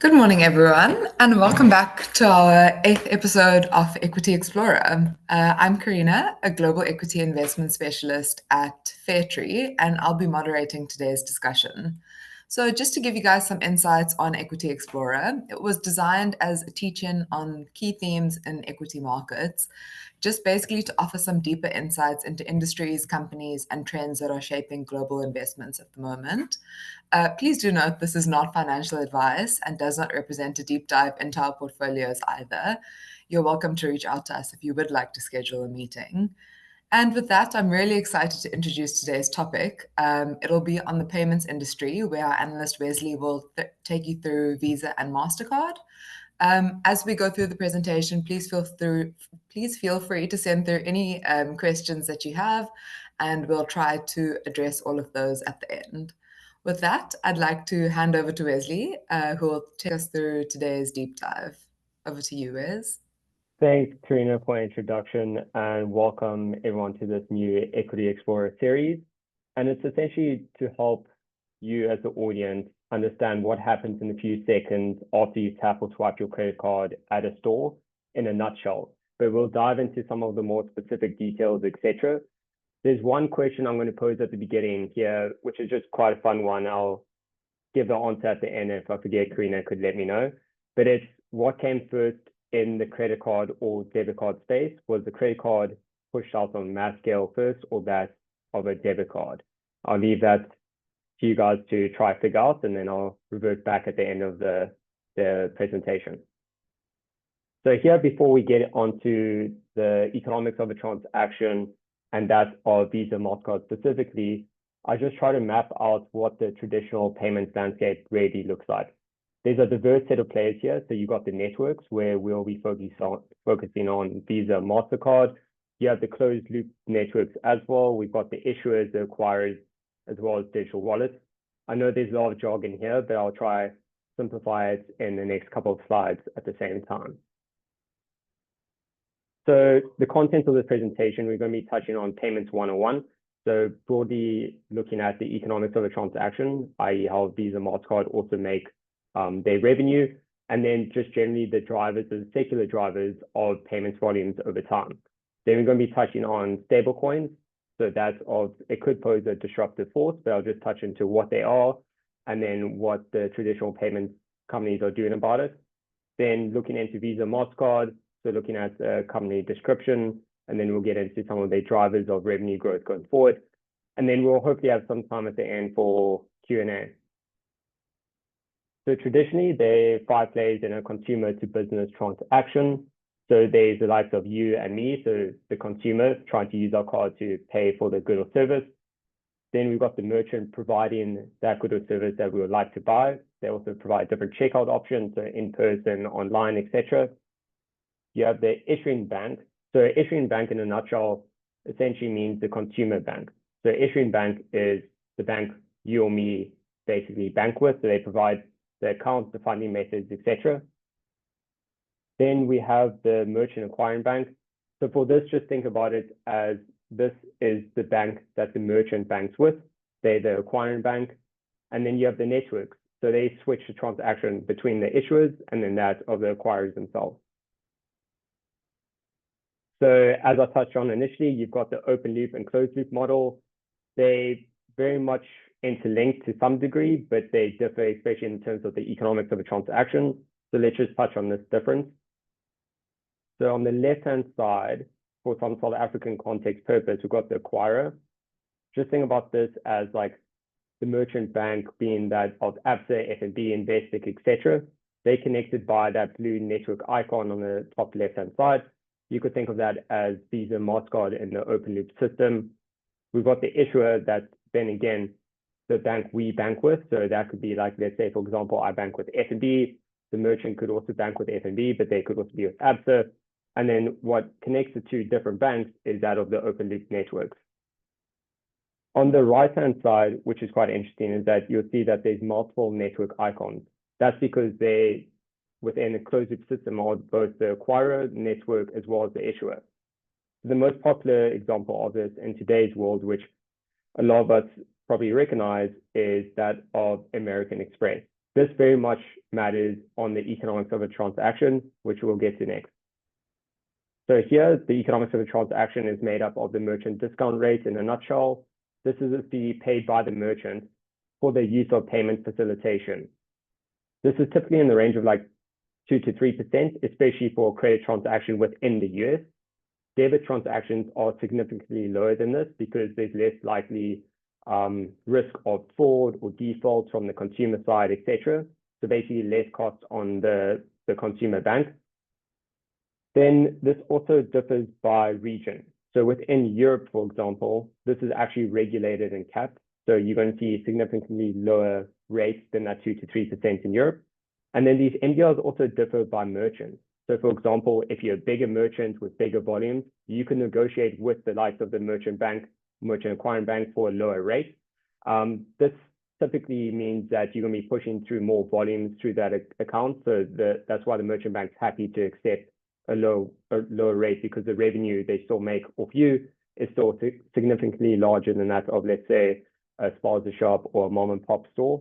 Good morning, everyone, and welcome back to our 8th episode of Equity Explorer. I'm Karena, a global equity investment specialist at Fairtree, and I'll be moderating today's discussion. So just to give you guys some insights on Equity Explorer, it was designed as a teach-in on key themes in equity markets, just basically to offer some deeper insights into industries, companies, and trends that are shaping global investments at the moment. Please do note this is not financial advice and does not represent a deep dive into our portfolios either. You're welcome to reach out to us if you would like to schedule a meeting. And with that, I'm really excited to introduce today's topic. It'll be on the payments industry, where our analyst Wesley will take you through Visa and Mastercard. As we go through the presentation, please feel free to send through any questions that you have, and we'll try to address all of those at the end. With that, I'd like to hand over to Wesley, who will take us through today's deep dive. Over to you, Wes. Thanks, Karena, for the introduction, and welcome everyone to this new Equity Explorer series. And it's essentially to help you as the audience understand what happens in a few seconds after you tap or swipe your credit card at a store in a nutshell. But we'll dive into some of the more specific details, etc. There's one question I'm going to pose at the beginning here, which is just quite a fun one. I'll give the answer at the end. If I forget, Karena could let me know. But it's what came first in the credit card or debit card space? Was the credit card pushed out on mass scale first, or that of a debit card? I'll leave that to you guys to try to figure out, and then I'll revert back at the end of the presentation. So here, before we get onto the economics of a transaction, and that of Visa Mastercard specifically, I just try to map out what the traditional payments landscape really looks like. There's a diverse set of players here. So you've got the networks, where we'll be focusing on Visa, MasterCard. You have the closed loop networks as well. We've got the issuers, the acquirers, as well as digital wallets. I know there's a lot of jargon here, but I'll try to simplify it in the next couple of slides at the same time. So the content of this presentation, we're going to be touching on Payments 101. So broadly looking at the economics of a transaction, i.e. how Visa, MasterCard also make their revenue, and then just generally the drivers, the secular drivers of payments volumes over time. Then we're going to be touching on stablecoins. So it could pose a disruptive force, but I'll just touch into what they are, and then what the traditional payments companies are doing about it. Then looking into Visa, MasterCard, so looking at the company description, and then we'll get into some of the drivers of revenue growth going forward. And then we'll hopefully have some time at the end for Q&A. So traditionally, there are 5 players in a consumer to business transaction. So there's the likes of you and me, so the consumer trying to use our card to pay for the good or service. Then we've got the merchant providing that good or service that we would like to buy. They also provide different checkout options, so in person, online, etc. You have the issuing bank. So issuing bank in a nutshell essentially means the consumer bank. So issuing bank is the bank you or me basically bank with. So they provide the accounts, the funding methods, etc. Then we have the merchant acquiring bank. So for this, just think about it as this is the bank that the merchant banks with. They're the acquiring bank. And then you have the networks. So they switch the transaction between the issuers and then that of the acquirers themselves. So as I touched on initially, you've got the open loop and closed loop model. They very much interlinked to some degree, but they differ, especially in terms of the economics of a transaction. So let's just touch on this difference. So on the left-hand side, for some South African context purpose, we've got the acquirer. Just think about this as like the merchant bank being that of Absa, FNB, Investec, etc. They connected by that blue network icon on the top left-hand side. You could think of that as Visa, MasterCard in the open loop system. We've got the issuer that then again, the bank we bank with. So that could be like, let's say, for example, I bank with FNB. The merchant could also bank with FNB, but they could also be with Absa. And then what connects the two different banks is that of the open loop networks. On the right-hand side, which is quite interesting, is that you'll see that there's multiple network icons. That's because they, within a closed loop system, are both the acquirer network as well as the issuer. The most popular example of this in today's world, which a lot of us probably recognize, is that of American Express. This very much matters on the economics of a transaction, which we'll get to next. So here, the economics of a transaction is made up of the merchant discount rate in a nutshell. This is a fee paid by the merchant for the use of payment facilitation. This is typically in the range of like 2 to 3%, especially for a credit transaction within the US. Debit transactions are significantly lower than this because there's less likely risk of fraud or default from the consumer side, etc. So basically less cost on the consumer bank. Then this also differs by region. So within Europe, for example, this is actually regulated and capped. So you're going to see significantly lower rates than that 2 to 3% in Europe. And then these MDRs also differ by merchant. So for example, if you're a bigger merchant with bigger volumes, you can negotiate with the likes of the merchant acquiring bank for a lower rate. This typically means that you're going to be pushing through more volumes through that account. So that's why the merchant bank's happy to accept a lower rate, because the revenue they still make off you is still significantly larger than that of, let's say, a spaza shop or a mom and pop store.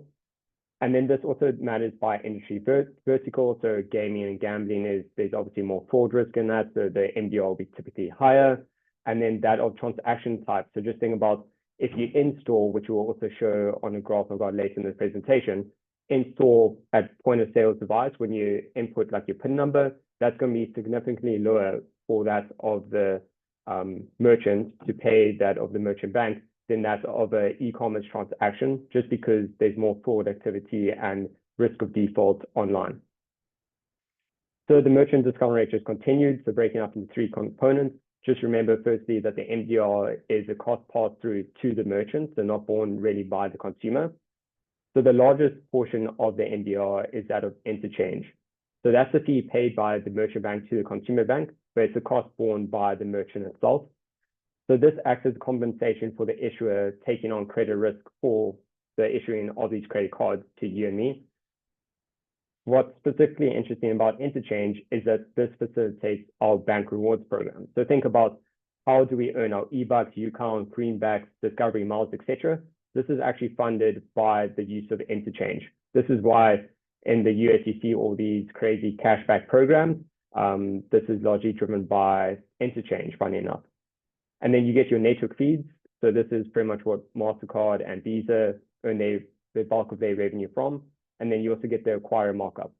And then this also matters by industry vertical. So gaming and gambling there's obviously more fraud risk in that. So the MDR will be typically higher. And then that of transaction type. So just think about if you in-store, which we'll also show on a graph I've got later in the presentation, in-store at point of sales device, when you input like your PIN number, that's going to be significantly lower for that of the merchant to pay that of the merchant bank than that of an e-commerce transaction, just because there's more fraud activity and risk of default online. So the merchant discount rate just continued, so breaking up into 3 components. Just remember, firstly, that the MDR is a cost pass through to the merchant, so not borne really by the consumer. So the largest portion of the MDR is that of interchange. So that's the fee paid by the merchant bank to the consumer bank, but it's a cost borne by the merchant itself. So this acts as compensation for the issuer taking on credit risk for the issuing of these credit cards to you and me. What's specifically interesting about interchange is that this facilitates our bank rewards program. So think about, how do we earn our eBucks, UCount, Greenbacks, Discovery Miles, etc. This is actually funded by the use of interchange. This is why in the US you see all these crazy cashback programs. This is largely driven by interchange, funny enough. And then you get your network feeds. So this is pretty much what Mastercard and Visa earn the bulk of their revenue from. And then you also get the acquirer markup.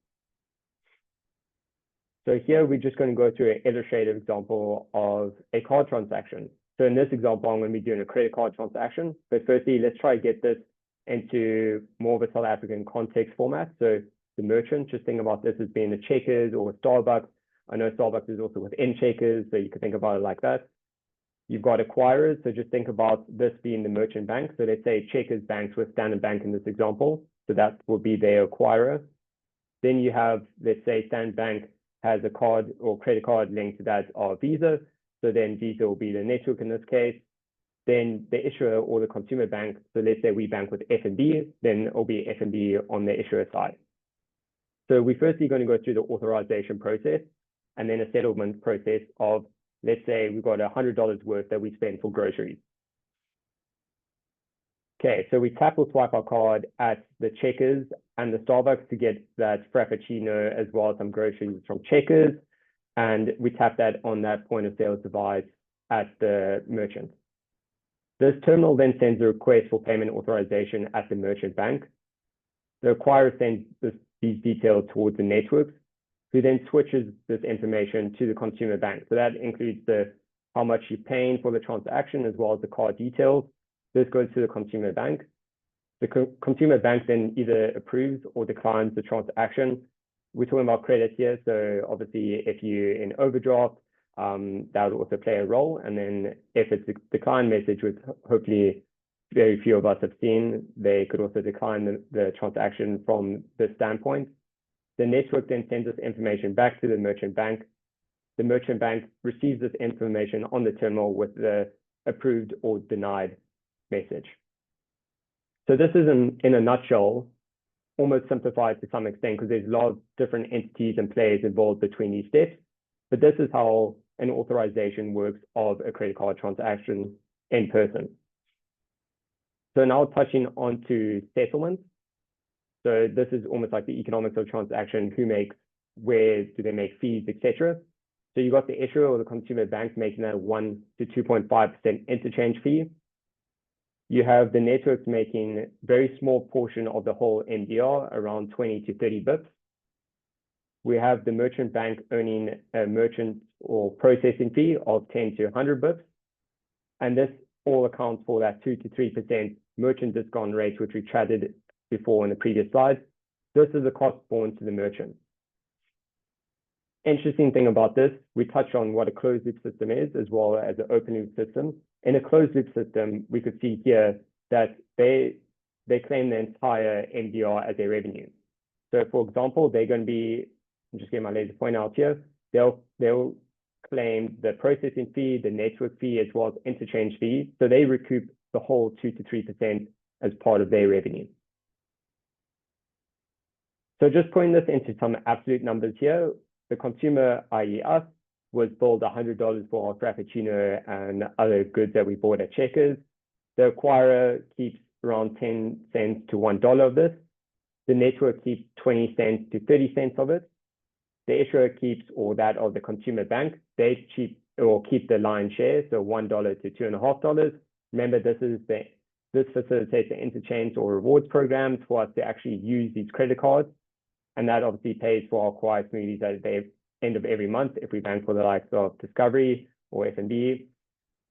So here we're just going to go through an illustrative example of a card transaction. So in this example, I'm going to be doing a credit card transaction. But firstly, let's try to get this into more of a South African context format. So the merchant, just think about this as being a Checkers or a Starbucks. I know Starbucks is also within Checkers, so you could think about it like that. You've got acquirers, so just think about this being the merchant bank. So let's say Checkers banks with Standard Bank in this example. So that will be their acquirer. Then you have, let's say Standard Bank has a card or credit card linked to that of Visa. So then Visa will be the network in this case. Then the issuer or the consumer bank, so let's say we bank with F&B, then it'll be F&B on the issuer side. So we're firstly going to go through the authorization process and then a settlement process of, let's say we've got $100 worth that we spend for groceries. Okay, so we tap or swipe our card at the Checkers and the Starbucks to get that Frappuccino as well as some groceries from Checkers. And we tap that on that point of sales device at the merchant. This terminal then sends a request for payment authorization at the merchant bank. The acquirer sends these details towards the networks, who then switches this information to the consumer bank. So that includes how much you're paying for the transaction as well as the card details. This goes to the consumer bank. The consumer bank then either approves or declines the transaction. We're talking about credit here, so obviously if you're in overdraft, that would also play a role. And then if it's a decline message, which hopefully very few of us have seen, they could also decline the transaction from this standpoint. The network then sends this information back to the merchant bank. The merchant bank receives this information on the terminal with the approved or denied message. So this is in a nutshell, almost simplified to some extent because there's a lot of different entities and players involved between these steps. But this is how an authorization works of a credit card transaction in person. So now touching on to settlement. So this is almost like the economics of transaction, who makes, where do they make fees, etc. So you got the issuer or the consumer bank making that a 1 to 2.5% interchange fee. You have the networks making a very small portion of the whole MDR, around 20 to 30 bips. We have the merchant bank earning a merchant or processing fee of 10 to 100 bips. And this all accounts for that 2 to 3% merchant discount rate, which we chatted before in the previous slide. This is the cost borne to the merchant. Interesting thing about this, we touched on what a closed loop system is, as well as an open loop system. In a closed loop system, we could see here that they claim the entire MDR as their revenue. So for example, they're going to be, I'm just getting my laser point out here, they'll claim the processing fee, the network fee, as well as interchange fee. So they recoup the whole 2 to 3% as part of their revenue. So just putting this into some absolute numbers here, the consumer, i.e. us, was billed $100 for our Frappuccino and other goods that we bought at Checkers. The acquirer keeps around 10 cents to $1 of this. The network keeps 20 cents to 30 cents of it. The issuer keeps, or that of the consumer bank, they keep the lion's share, so $1 to $2.50. Remember, this facilitates the interchange or rewards programs for us to actually use these credit cards. And that obviously pays for our quiet smoothies at the end of every month if we bank for the likes of Discovery or F&B.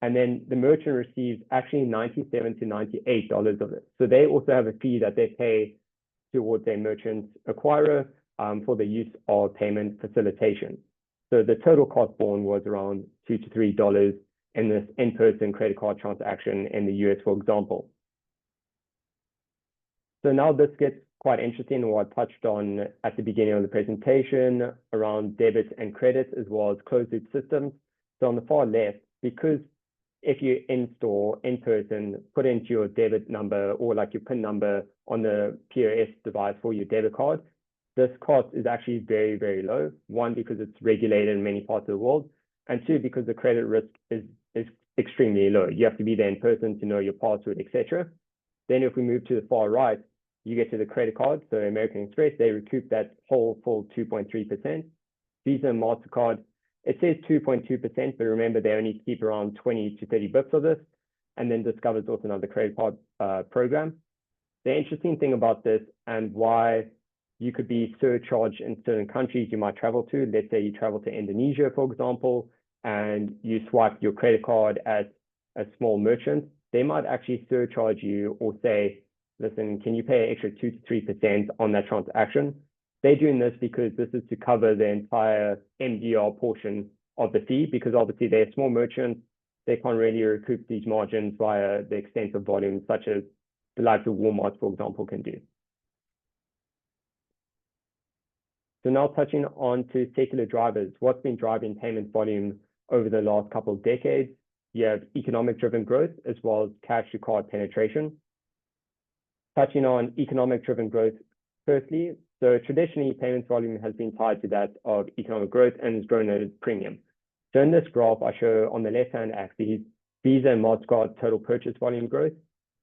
And then the merchant receives actually $97 to $98 of it. So they also have a fee that they pay towards their merchant acquirer for the use of payment facilitation. So the total cost borne was around $2 to $3 in this in-person credit card transaction in the US, for example. So now this gets quite interesting, what I touched on at the beginning of the presentation around debit and credit, as well as closed loop systems. So on the far left, because if you in-store, in-person, put into your debit number or like your PIN number on the POS device for your debit card, this cost is actually very, very low. One, because it's regulated in many parts of the world, and two, because the credit risk is extremely low. You have to be there in person to know your password, etc. Then if we move to the far right, you get to the credit card. So American Express, they recoup that whole full 2.3%. Visa and Mastercard, it says 2.2%, but remember they only keep around 20 to 30 bips of this. And then Discover is also another credit card program. The interesting thing about this and why you could be surcharged in certain countries you might travel to, let's say you travel to Indonesia, for example, and you swipe your credit card at a small merchant, they might actually surcharge you or say, listen, can you pay an extra 2 to 3% on that transaction? They're doing this because this is to cover the entire MDR portion of the fee, because obviously they're small merchants. They can't really recoup these margins via the extensive volumes, such as the likes of Walmart, for example, can do. So now touching on to secular drivers, what's been driving payment volume over the last couple of decades? You have economic-driven growth as well as cash-to-card penetration. Touching on economic-driven growth, firstly, so traditionally, payments volume has been tied to that of economic growth and has grown at a premium. So in this graph, I show on the left-hand axis, Visa and Mastercard total purchase volume growth.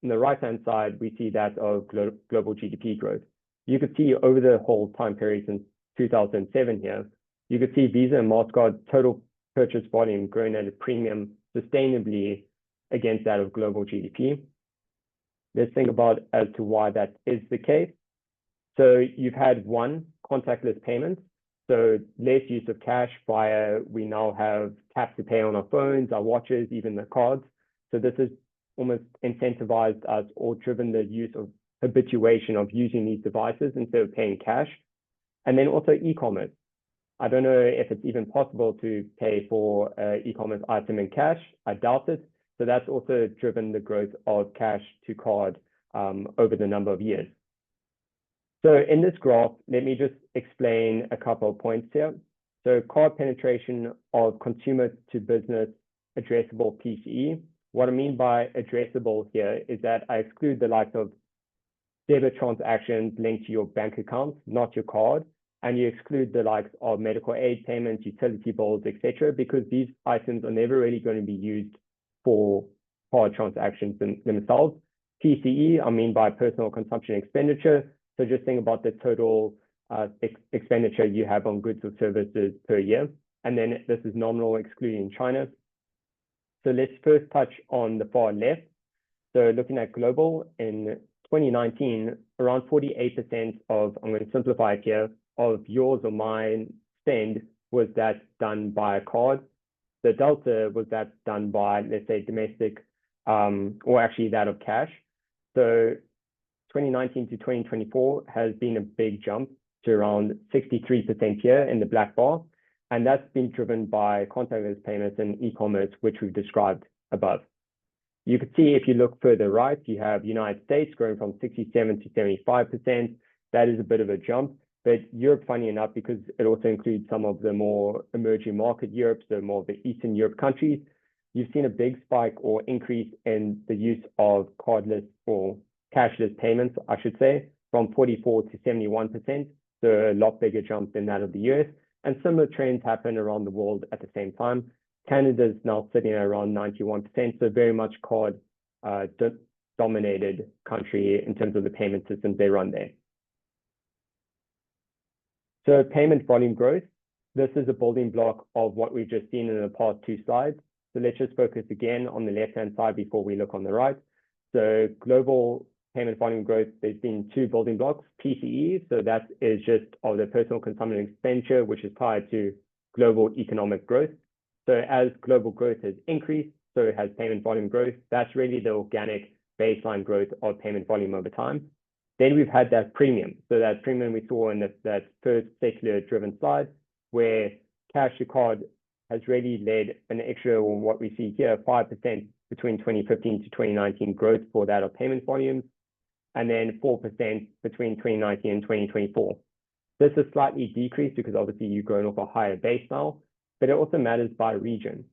On the right-hand side, we see that of global GDP growth. You could see over the whole time period since 2007 here, you could see Visa and Mastercard total purchase volume growing at a premium sustainably against that of global GDP. Let's think about as to why that is the case. So you've had one, contactless payments. So less use of cash via, we now have tap to pay on our phones, our watches, even the cards. So this has almost incentivized us or driven the use of habituation of using these devices instead of paying cash. And then also e-commerce. I don't know if it's even possible to pay for an e-commerce item in cash. I doubt it. So that's also driven the growth of cash to card over the number of years. So in this graph, let me just explain a couple of points here. So card penetration of consumer to business addressable PCE. What I mean by addressable here is that I exclude the likes of debit transactions linked to your bank account, not your card. And you exclude the likes of medical aid payments, utility bills, etc., because these items are never really going to be used for card transactions themselves. PCE, I mean by personal consumption expenditure. So just think about the total expenditure you have on goods or services per year. And then this is nominal excluding China. So let's first touch on the far left. So looking at global, in 2019, around 48% of, I'm going to simplify it here, of yours or mine spend was that done by a card. The delta was that done by, let's say, domestic, or actually that of cash. So 2019 to 2024 has been a big jump to around 63% here in the black bar. And that's been driven by contactless payments and e-commerce, which we've described above. You could see if you look further right, you have United States growing from 67 to 75%. That is a bit of a jump, but Europe, funny enough, because it also includes some of the more emerging market Europe, so more of the Eastern Europe countries, you've seen a big spike or increase in the use of cardless or cashless payments, I should say, from 44 to 71%. So a lot bigger jump than that of the US. And similar trends happen around the world at the same time. Canada is now sitting at around 91%, so very much card dominated country in terms of the payment systems they run there. So payment volume growth, this is a building block of what we've just seen in the past two slides. So let's just focus again on the left-hand side before we look on the right. So global payment volume growth, there's been two building blocks, PCE, so that is just of the personal consumption expenditure, which is tied to global economic growth. So as global growth has increased, so has payment volume growth. That's really the organic baseline growth of payment volume over time. Then we've had that premium. So that premium we saw in that first secular driven slide, where cash to card has really led an extra, or what we see here, 5% between 2015 to 2019 growth for that of payment volumes, and then 4% between 2019 and 2024. This is slightly decreased because obviously you've grown off a higher base now, but it also matters by region.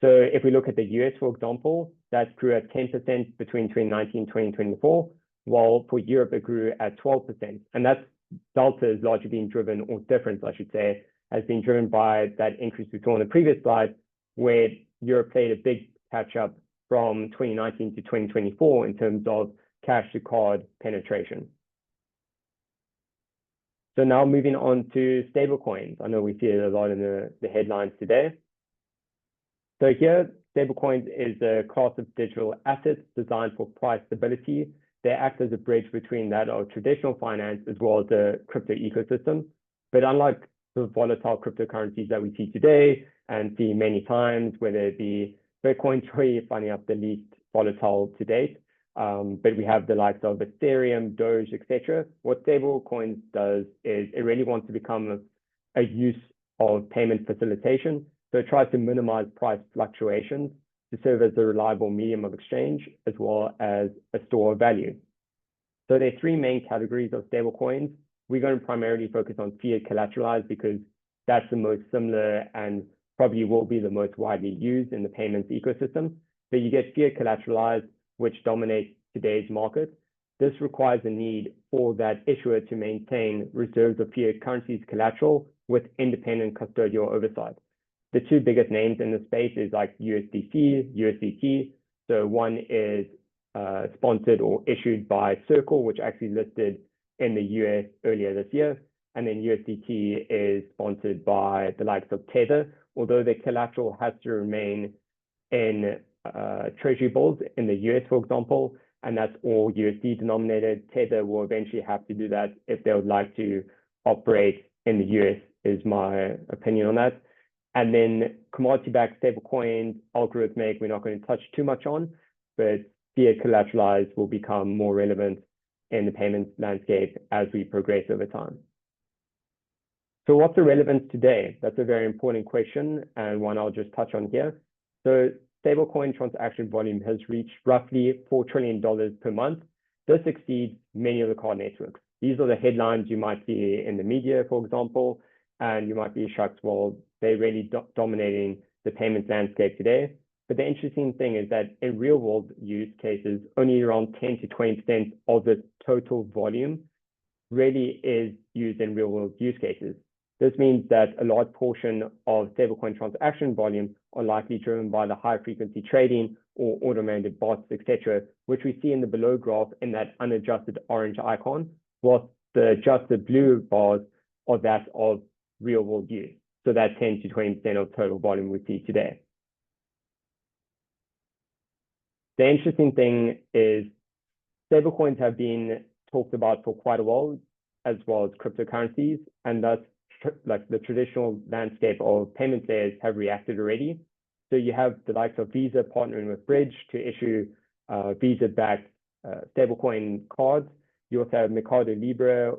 So if we look at the US, for example, that grew at 10% between 2019 and 2024, while for Europe, it grew at 12%. And that delta is largely being driven, or difference, I should say, has been driven by that increase we saw on the previous slide, where Europe played a big catch up from 2019 to 2024 in terms of cash to card penetration. So now moving on to stablecoins. I know we see it a lot in the headlines today. So here, stablecoins is a class of digital assets designed for price stability. They act as a bridge between that of traditional finance as well as the crypto ecosystem. But unlike the volatile cryptocurrencies that we see today and see many times, whether it be Bitcoin, funny enough, the least volatile to date, but we have the likes of Ethereum, Doge, etc. What stablecoins does is it really wants to become a use of payment facilitation. So it tries to minimize price fluctuations to serve as a reliable medium of exchange as well as a store of value. So there are three main categories of stablecoins. We're going to primarily focus on fiat collateralized because that's the most similar and probably will be the most widely used in the payments ecosystem. So you get fiat collateralized, which dominates today's market. This requires a need for that issuer to maintain reserves of fiat currencies collateral with independent custodial oversight. The two biggest names in the space is like USDC, USDT. So one is sponsored or issued by Circle, which actually listed in the US earlier this year. And then USDT is sponsored by the likes of Tether, although the collateral has to remain in treasury bills in the US, for example, and that's all USD denominated. Tether will eventually have to do that if they would like to operate in the US, is my opinion on that. And then commodity-backed stablecoins, algorithmic, we're not going to touch too much on, but fiat collateralized will become more relevant in the payments landscape as we progress over time. So what's the relevance today? That's a very important question, and one I'll just touch on here. So stablecoin transaction volume has reached roughly $4 trillion per month. This exceeds many of the card networks. These are the headlines you might see in the media, for example, and you might be shocked, well, they're really dominating the payments landscape today. But the interesting thing is that in real world use cases, only around 10 to 20% of the total volume really is used in real world use cases. This means that a large portion of stablecoin transaction volume are likely driven by the high frequency trading or automated bots, etc., which we see in the below graph in that unadjusted orange icon, whilst the adjusted blue bars are that of real world use. So that's 10 to 20% of total volume we see today. The interesting thing is stablecoins have been talked about for quite a while, as well as cryptocurrencies, and thus like the traditional landscape of payment players have reacted already. So you have the likes of Visa partnering with Bridge to issue Visa-backed stablecoin cards. You also have Mercado Libre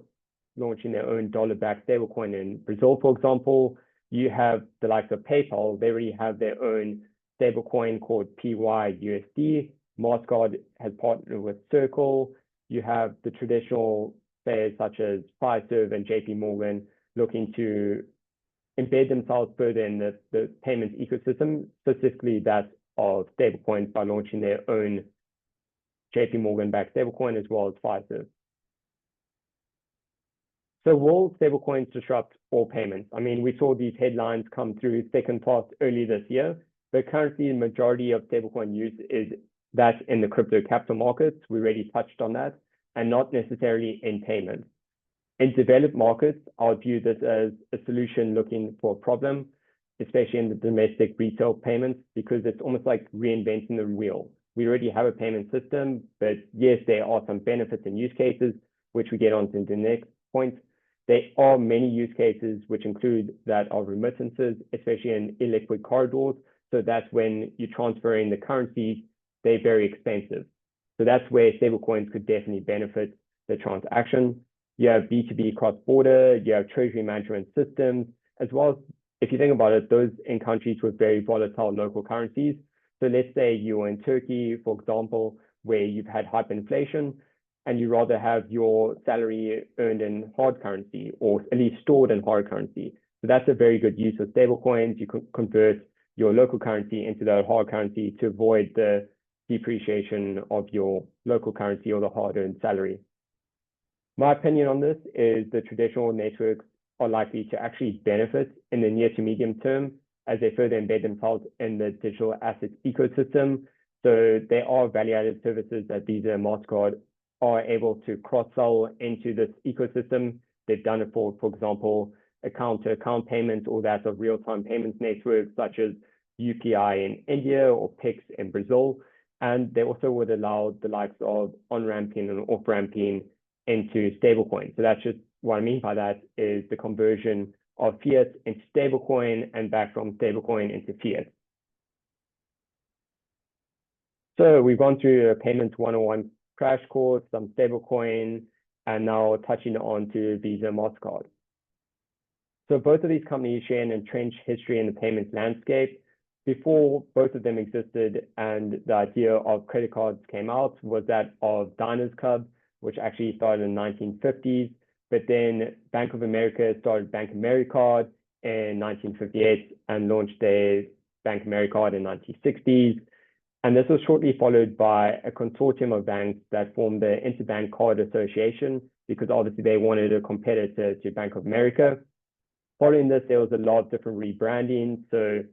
launching their own dollar-backed stablecoin in Brazil, for example. You have the likes of PayPal. They already have their own stablecoin called PYUSD. Mastercard has partnered with Circle. You have the traditional players such as Fiserv and JP Morgan looking to embed themselves further in the payments ecosystem, specifically that of stablecoins, by launching their own JP Morgan-backed stablecoin as well as Fiserv. So will stablecoins disrupt all payments? I mean, we saw these headlines come through thick and fast early this year, but currently the majority of stablecoin use is that in the crypto capital markets. We already touched on that, and not necessarily in payments. In developed markets, I would view this as a solution looking for a problem, especially in the domestic retail payments, because it's almost like reinventing the wheel. We already have a payment system, but yes, there are some benefits and use cases, which we get onto in the next point. There are many use cases, which include that of remittances, especially in illiquid corridors. So that's when you're transferring the currencies, they're very expensive. So that's where stablecoins could definitely benefit the transaction. You have B2B cross-border, you have treasury management systems, as well as, if you think about it, those in countries with very volatile local currencies. So let's say you're in Turkey, for example, where you've had hyperinflation, and you rather have your salary earned in hard currency, or at least stored in hard currency. So that's a very good use of stablecoins. You can convert your local currency into the hard currency to avoid the depreciation of your local currency or the hard-earned salary. My opinion on this is the traditional networks are likely to actually benefit in the near to medium term as they further embed themselves in the digital assets ecosystem. So there are value-added services that Visa and Mastercard are able to cross-sell into this ecosystem. They've done it for example, account-to-account payments, or that of real-time payments networks such as UPI in India or PIX in Brazil. And they also would allow the likes of on-ramping and off-ramping into stablecoin. So that's just what I mean by that is the conversion of fiat into stablecoin and back from stablecoin into fiat. So we've gone through a payments 101 crash course, some stablecoin, and now touching on to Visa and Mastercard. So both of these companies share an entrenched history in the payments landscape. Before both of them existed and the idea of credit cards came out was that of Diners Club, which actually started in the 1950s. But then Bank of America started Bank Americard in 1958 and launched their Bank Americard in the 1960s. And this was shortly followed by a consortium of banks that formed the Interbank Card Association, because obviously they wanted a competitor to Bank of America. Following this, there was a lot of different rebranding. So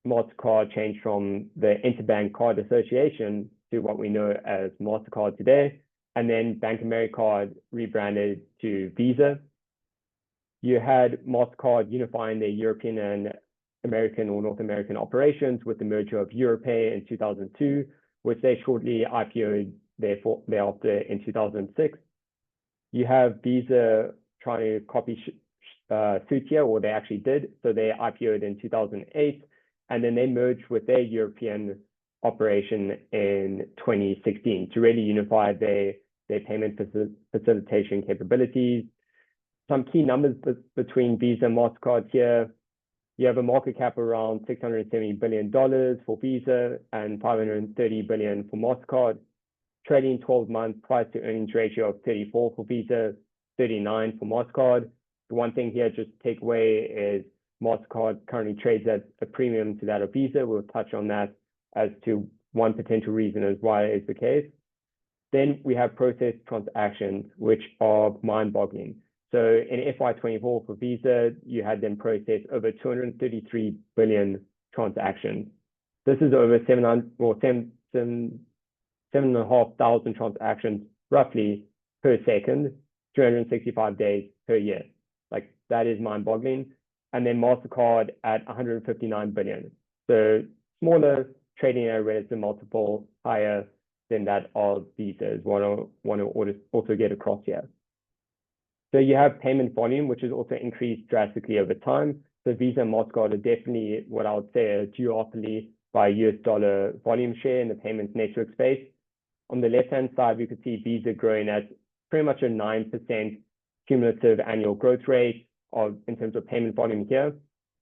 Mastercard changed from the Interbank Card Association to what we know as Mastercard today. And then Bank Americard rebranded to Visa. You had Mastercard unifying their European and American or North American operations with the merger of Europay in 2002, which they shortly IPO'd thereafter in 2006. You have Visa trying to copy suit here, or they actually did. So they IPO'd in 2008, and then they merged with their European operation in 2016 to really unify their payment facilitation capabilities. Some key numbers between Visa and Mastercard here. You have a market cap around $670 billion for Visa and $530 billion for Mastercard. Trading 12-month price to earnings ratio of 34 for Visa, 39 for Mastercard. The one thing here just to take away is Mastercard currently trades at a premium to that of Visa. We'll touch on that as to one potential reason as why it is the case. Then we have processed transactions, which are mind-boggling. So in FY24 for Visa, you had them process over 233 billion transactions. This is over 7,500 transactions roughly per second, 365 days per year. Like, that is mind-boggling. And then Mastercard at 159 billion. So smaller, trading at a relative multiple higher than that of Visa is what I want to also get across here. So you have payment volume, which has also increased drastically over time. So Visa and Mastercard are definitely what I would say a duopoly by US dollar volume share in the payments network space. On the left-hand side, we could see Visa growing at pretty much a 9% cumulative annual growth rate in terms of payment volume here.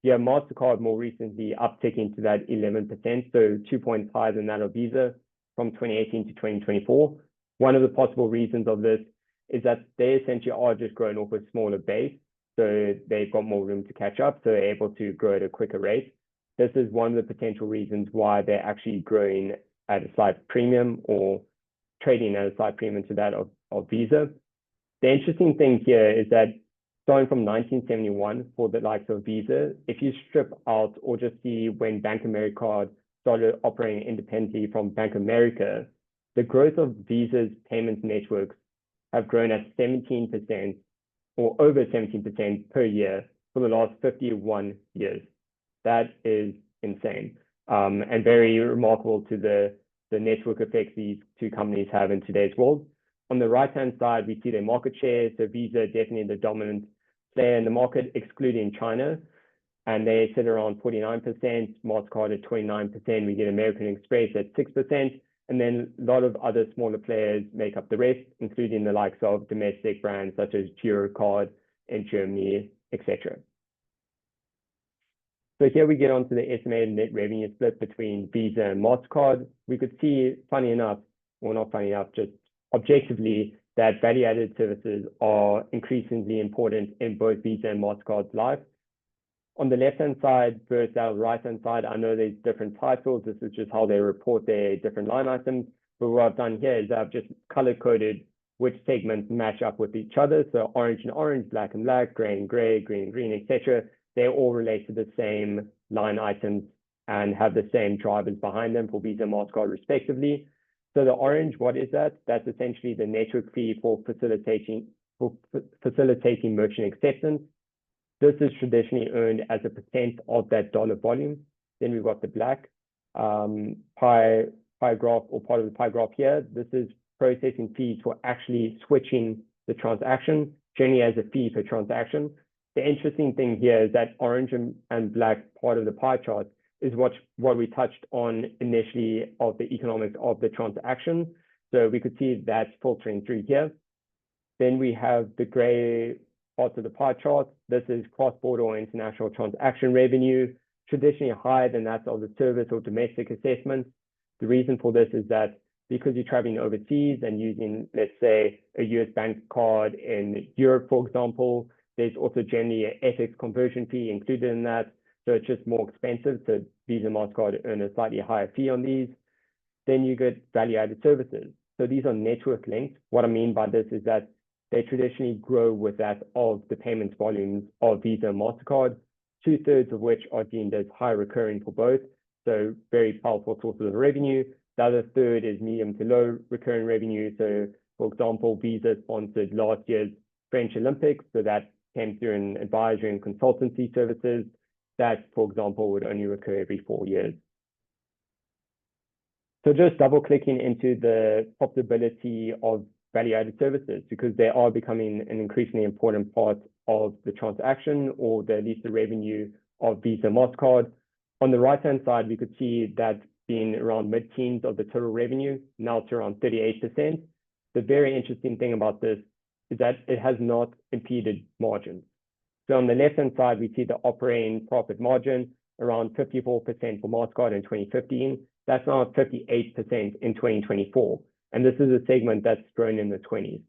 You have Mastercard more recently upticking to that 11%, so 2 points higher than that of Visa from 2018 to 2024. One of the possible reasons of this is that they essentially are just growing off a smaller base, so they've got more room to catch up, so they're able to grow at a quicker rate. This is one of the potential reasons why they're actually growing at a slight premium or trading at a slight premium to that of Visa. The interesting thing here is that starting from 1971 for the likes of Visa, if you strip out or just see when Bank America started operating independently from Bank America, the growth of Visa's payments networks have grown at 17% or over 17% per year for the last 51 years. That is insane and very remarkable to the network effects these two companies have in today's world. On the right-hand side, we see their market share. So Visa definitely the dominant player in the market, excluding China, and they sit around 49%, Mastercard at 29%, we get American Express at 6%, and then a lot of other smaller players make up the rest, including the likes of domestic brands such as Girocard in Germany, etc. So here we get onto the estimated net revenue split between Visa and Mastercard. We could see, funny enough, well, not funny enough, just objectively, that value-added services are increasingly important in both Visa and Mastercard's life. On the left-hand side versus our right-hand side, I know there's different titles. This is just how they report their different line items. But what I've done here is I've just color-coded which segments match up with each other. So orange and orange, black and black, gray and gray, green and green, etc. They all relate to the same line items and have the same drivers behind them for Visa and Mastercard respectively. So the orange, what is that? That's essentially the network fee for facilitating merchant acceptance. This is traditionally earned as a percent of that dollar volume. Then we've got the black pie graph or part of the pie graph here. This is processing fees for actually switching the transaction, generally as a fee per transaction. The interesting thing here is that orange and black part of the pie chart is what we touched on initially of the economics of the transaction. So we could see that's filtering through here. Then we have the gray parts of the pie chart. This is cross-border or international transaction revenue, traditionally higher than that of the service or domestic assessments. The reason for this is that because you're traveling overseas and using, let's say, a US bank card in Europe, for example, there's also generally an FX conversion fee included in that. So it's just more expensive. So Visa and Mastercard earn a slightly higher fee on these. Then you get value-added services. So these are network linked. What I mean by this is that they traditionally grow with that of the payments volumes of Visa and Mastercard, 2/3 of which are deemed as high recurring for both. So very powerful sources of revenue. The other third is medium to low recurring revenue. So for example, Visa sponsored last year's French Olympics. So that came through in advisory and consultancy services. That, for example, would only recur every 4 years. So just double clicking into the profitability of value-added services, because they are becoming an increasingly important part of the transaction or at least the revenue of Visa and Mastercard. On the right-hand side, we could see that being around mid-teens of the total revenue, now to around 38%. The very interesting thing about this is that it has not impeded margins. So on the left-hand side, we see the operating profit margin around 54% for Mastercard in 2015. That's now 58% in 2024. And this is a segment that's grown in the 20s.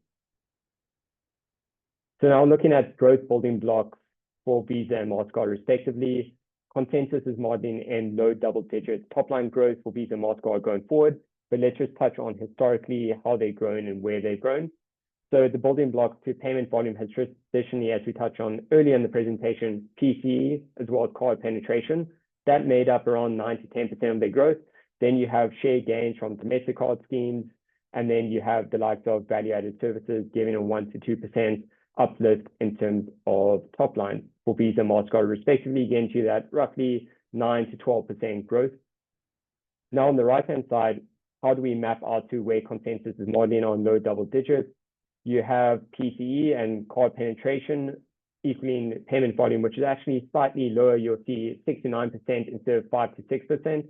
So now looking at growth building blocks for Visa and Mastercard respectively, consensus is modeling in low double-digit top-line growth for Visa and Mastercard going forward. But let's just touch on historically how they've grown and where they've grown. So the building blocks to payment volume has traditionally, as we touched on earlier in the presentation, PCE as well as card penetration. That made up around 9 to 10% of their growth. Then you have share gains from domestic card schemes And then you have the likes of value-added services giving a 1 to 2% uplift in terms of top line for Visa and Mastercard respectively, getting to that roughly 9 to 12% growth. Now on the right-hand side, how do we map out to where consensus is modeling on low double digits? You have PCE and card penetration equaling payment volume, which is actually slightly lower. You'll see 69% instead of 5 to 6%.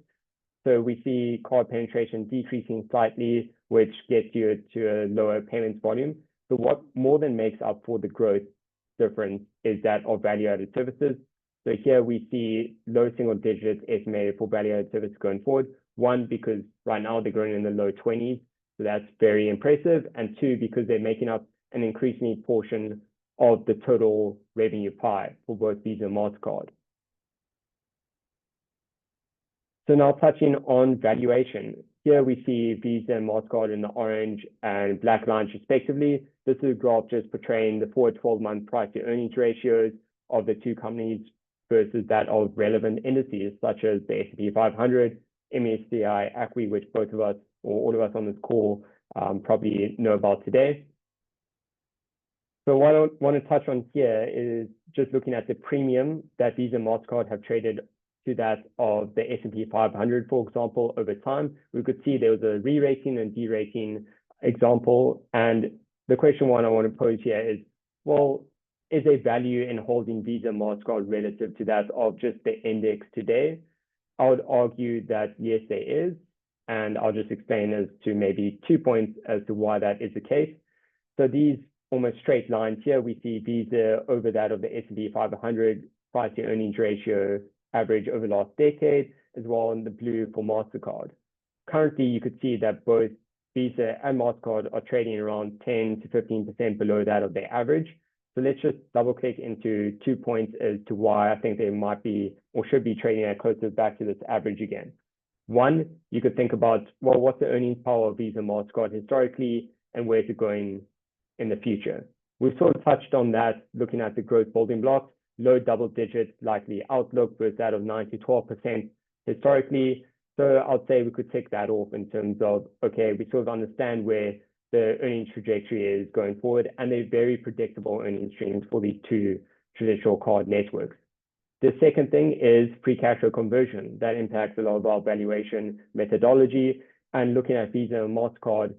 So we see card penetration decreasing slightly, which gets you to a lower payments volume. So what more than makes up for the growth difference is that of value-added services. So here we see low single digits estimated for value-added services going forward. One, because right now they're growing in the low 20s. So that's very impressive. And two, because they're making up an increasing portion of the total revenue pie for both Visa and Mastercard. So now touching on valuation. Here we see Visa and Mastercard in the orange and black lines respectively. This is a graph just portraying the forward 12-month price to earnings ratios of the two companies versus that of relevant indices such as the S&P 500, MSCI, ACWI, which both of us or all of us on this call probably know about today. So what I want to touch on here is just looking at the premium that Visa and Mastercard have traded to that of the S&P 500, for example, over time. We could see there was a re-rating and de-rating example. And the question one I want to pose here is, well, is there value in holding Visa and Mastercard relative to that of just the index today? I would argue that yes, there is. And I'll just explain as to maybe 2 points as to why that is the case. So these almost straight lines here, we see Visa over that of the S&P 500 price to earnings ratio average over the last decade, as well in the blue for MasterCard. Currently, you could see that both Visa and MasterCard are trading around 10 to 15% below that of their average. So let's just double click into 2 points as to why I think they might be or should be trading at closer back to this average again. One, you could think about, well, what's the earnings power of Visa and MasterCard historically and where's it going in the future? We've sort of touched on that looking at the growth building blocks, low double digits likely outlook versus that of 9 to 12% historically. So I'd say we could tick that off in terms of, okay, we sort of understand where the earnings trajectory is going forward, and they're very predictable earnings streams for these two traditional card networks. The second thing is free cash flow conversion. That impacts a lot of our valuation methodology. And looking at Visa and MasterCard,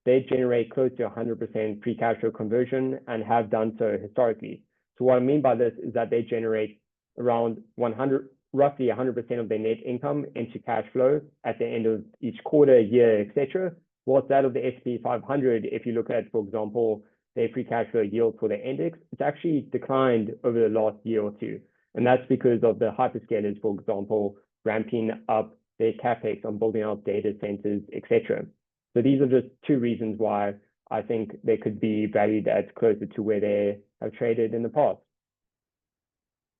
they generate close to 100% free cash flow conversion and have done so historically. So what I mean by this is that they generate around roughly 100% of their net income into cash flow at the end of each quarter, year, etc. What's that of the S&P 500? If you look at, for example, their free cash flow yield for the index, it's actually declined over the last year or two. And that's because of the hyperscalers, for example, ramping up their capex on building out data centers, etc. So these are just two reasons why I think they could be valued at closer to where they have traded in the past.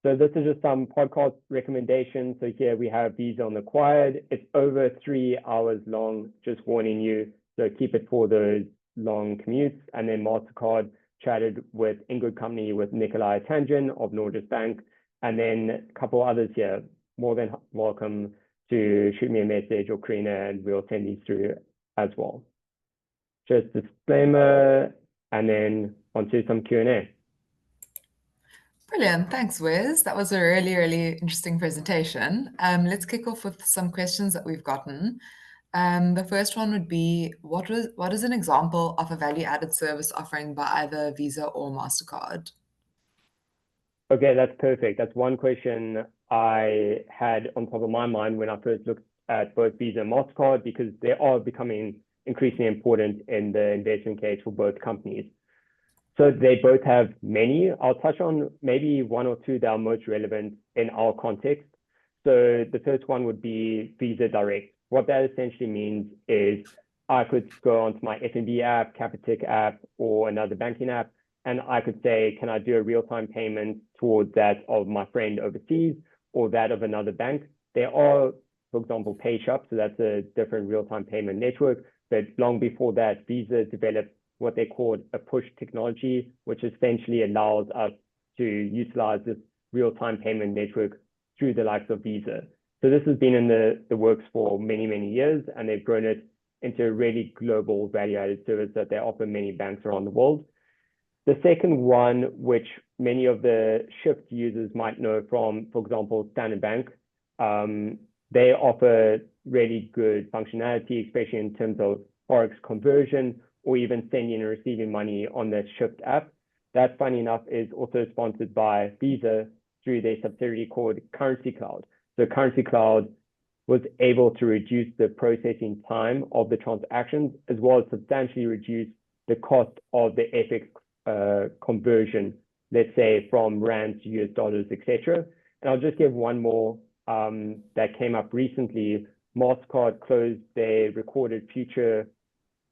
So this is just some podcast recommendations. So here we have Visa on the Quiet. It's over 3 hours long, just warning you. So keep it for those long commutes. And then MasterCard chatted with In Good Company with Nikolai Tangent of Nordea Bank. And then a couple others here, more than welcome to shoot me a message or Karena, and we'll send these through as well. Just disclaimer, and then onto some Q&A. Brilliant. Thanks, Wes. That was a really, really interesting presentation. Let's kick off with some questions that we've gotten. The first one would be, what is an example of a value-added service offering by either Visa or MasterCard? Okay, that's perfect. That's one question I had on top of my mind when I first looked at both Visa and MasterCard, because they are becoming increasingly important in the investment case for both companies. So they both have many. I'll touch on maybe one or two that are most relevant in our context. So the first one would be Visa Direct. What that essentially means is I could go onto my F&B app, Capitic app, or another banking app, and I could say, can I do a real-time payment towards that of my friend overseas or that of another bank? There are, for example, PayShop, so that's a different real-time payment network. But long before that, Visa developed what they called a push technology, which essentially allows us to utilize this real-time payment network through the likes of Visa. So this has been in the works for many, many years, and they've grown it into a really global value-added service that they offer many banks around the world. The second one, which many of the Shift users might know from, for example, Standard Bank, they offer really good functionality, especially in terms of Forex conversion or even sending and receiving money on the Shift app. That, funny enough, is also sponsored by Visa through their subsidiary called Currency Cloud. So Currency Cloud was able to reduce the processing time of the transactions, as well as substantially reduce the cost of the FX conversion, let's say from Rand to US dollars, etc. And I'll just give one more that came up recently. Mastercard closed their recorded future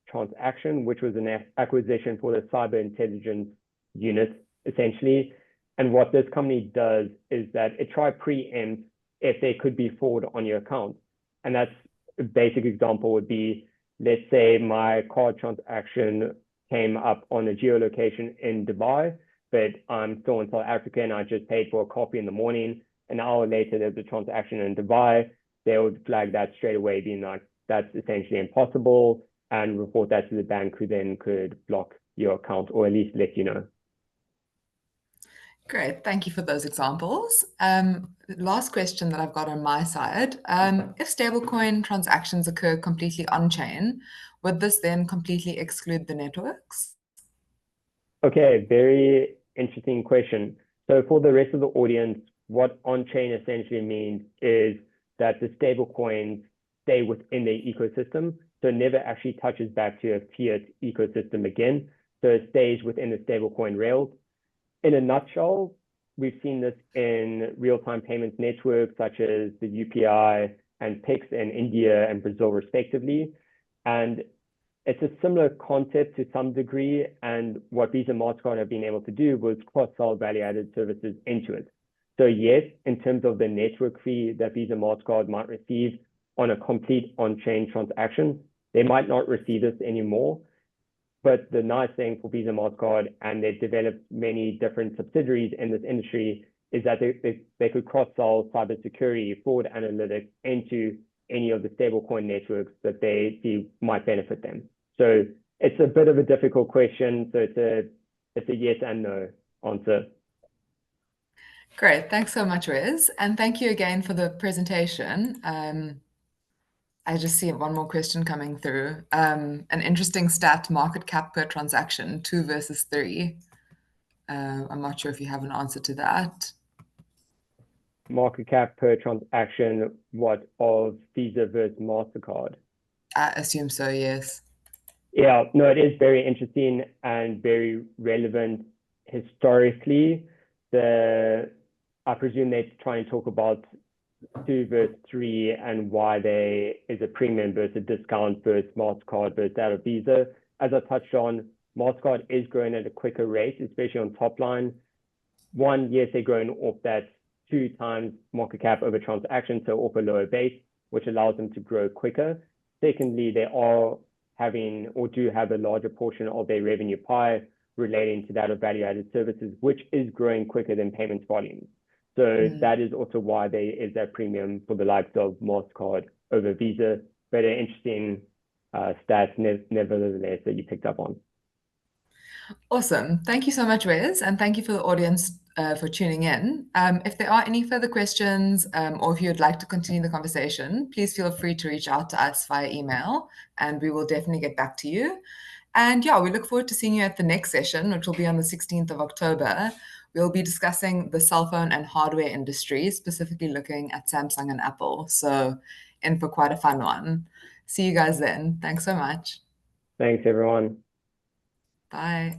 transaction, which was an acquisition for the cyber intelligence unit, essentially. And what this company does is that it tries to preempt if there could be fraud on your account. And that's a basic example would be, let's say my card transaction came up on a geolocation in Dubai, but I'm still in South Africa and I just paid for a coffee in the morning. An hour later, there's a transaction in Dubai. They would flag that straight away, being like, that's essentially impossible, and report that to the bank, who then could block your account or at least let you know. Great, thank you for those examples. Last question that I've got on my side. If stablecoin transactions occur completely on-chain, would this then completely exclude the networks? Okay, very interesting question. So for the rest of the audience, what on-chain essentially means is that the stablecoins stay within the ecosystem, so it never actually touches back to a fiat ecosystem again. So it stays within the stablecoin rails. In a nutshell, we've seen this in real-time payments networks such as the UPI and PIX in India and Brazil, respectively. And it's a similar concept to some degree. And what Visa and Mastercard have been able to do was cross-sell value-added services into it. So yes, in terms of the network fee that Visa and Mastercard might receive on a complete on-chain transaction, they might not receive this anymore. But the nice thing for Visa and Mastercard, and they've developed many different subsidiaries in this industry, is that they could cross-sell cybersecurity, fraud analytics into any of the stablecoin networks that they see might benefit them. So it's a bit of a difficult question. So it's a yes and no answer. Great, thanks so much, Wes. And thank you again for the presentation. I just see one more question coming through. An interesting stat, market cap per transaction, 2 versus 3. I'm not sure if you have an answer to that. Market cap per transaction, what, of Visa versus MasterCard? I assume so, yes. Yeah, no, it is very interesting and very relevant historically. I presume they're trying to talk about 2 versus 3 and why there is a premium versus a discount versus MasterCard versus that of Visa. As I touched on, MasterCard is growing at a quicker rate, especially on top line. One, yes, they're growing off that 2 times market cap over transaction, so off a lower base, which allows them to grow quicker. Secondly, they are having or do have a larger portion of their revenue pie relating to that of value-added services, which is growing quicker than payments volumes. So that is also why there is that premium for the likes of MasterCard over Visa. But an interesting stat, nevertheless, that you picked up on. Awesome. Thank you so much, Wes, and thank you for the audience for tuning in. If there are any further questions or if you would like to continue the conversation, please feel free to reach out to us via email and we will definitely get back to you. And yeah, we look forward to seeing you at the next session, which will be on the 16th of October. We'll be discussing the cell phone and hardware industry, specifically looking at Samsung and Apple. So in for quite a fun one. See you guys then. Thanks so much. Thanks, everyone. Bye.